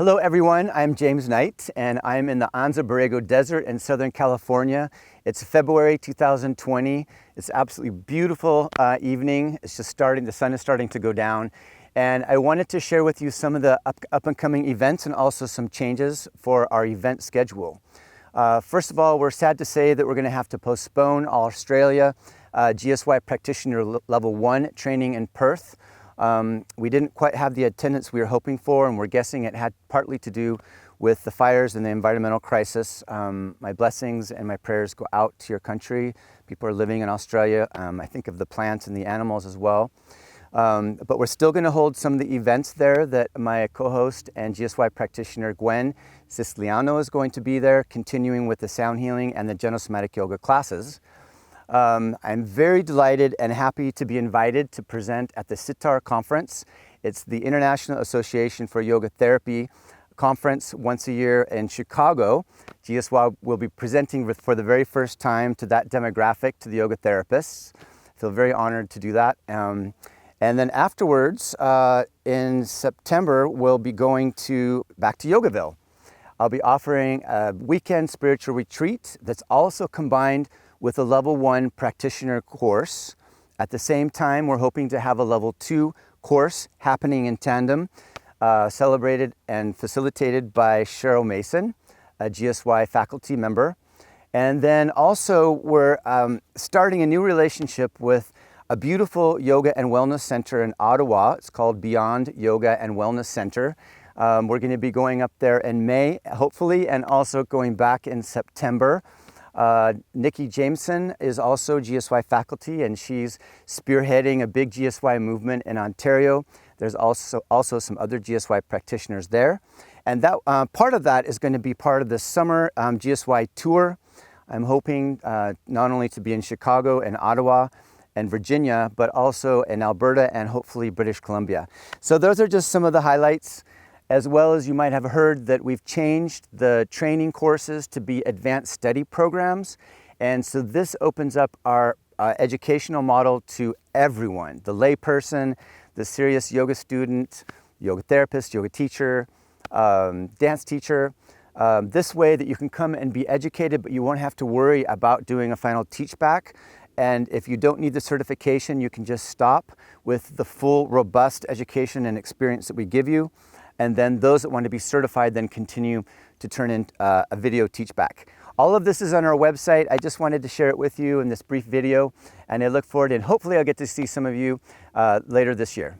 Hello everyone, I'm James Knight and I'm in the Anza Borrego Desert in Southern California. It's February 2020. It's absolutely beautiful evening. It's just starting, the sun is starting to go down. And I wanted to share with you some of the up and coming events and also some changes for our event schedule. First of all, we're sad to say that we're going to have to postpone our Australia GSY Practitioner Level 1 training in Perth. We didn't quite have the attendance we were hoping for, and we're guessing it had partly to do with the fires and the environmental crisis. My blessings and my prayers go out to your country. People are living in Australia. I think of the plants and the animals as well. But we're still going to hold some of the events there that my co-host and GSY practitioner Gwen Siciliano is going to be there, continuing with the sound healing and the gentle somatic yoga classes. I'm very delighted and happy to be invited to present at the SYTAR conference. It's the International Association for Yoga Therapy conference once a year in Chicago. GSY will be presenting for the very first time to that demographic, to the yoga therapists. I feel very honored to do that. And then afterwards, in September, we'll be going back to Yogaville. I'll be offering a weekend spiritual retreat that's also combined with a level 1 practitioner course. At the same time, we're hoping to have a level 2 course happening in tandem, celebrated and facilitated by Cheryl Mason, a GSY faculty member. And then also we're starting a new relationship with a beautiful yoga and wellness center in Ottawa. It's called Beyond Yoga and Wellness Center. We're going to be going up there in May, hopefully, and also going back in September. Nikki Jameson is also GSY faculty, and she's spearheading a big GSY movement in Ontario. There's also some other GSY practitioners there. And that part of that is going to be part of the summer GSY Tour. I'm hoping not only to be in Chicago and Ottawa and Virginia, but also in Alberta and hopefully British Columbia. So those are just some of the highlights. As well as you might have heard that we've changed the training courses to be advanced study programs. And so this opens up our educational model to everyone, the layperson, the serious yoga student, yoga therapist, yoga teacher, dance teacher. This way that you can come and be educated, but you won't have to worry about doing a final teach back. And if you don't need the certification, you can just stop with the full, robust education and experience that we give you. And then those that want to be certified then continue to turn in a video teach back. All of this is on our website. I just wanted to share it with you in this brief video, and I look forward, and hopefully I'll get to see some of you later this year.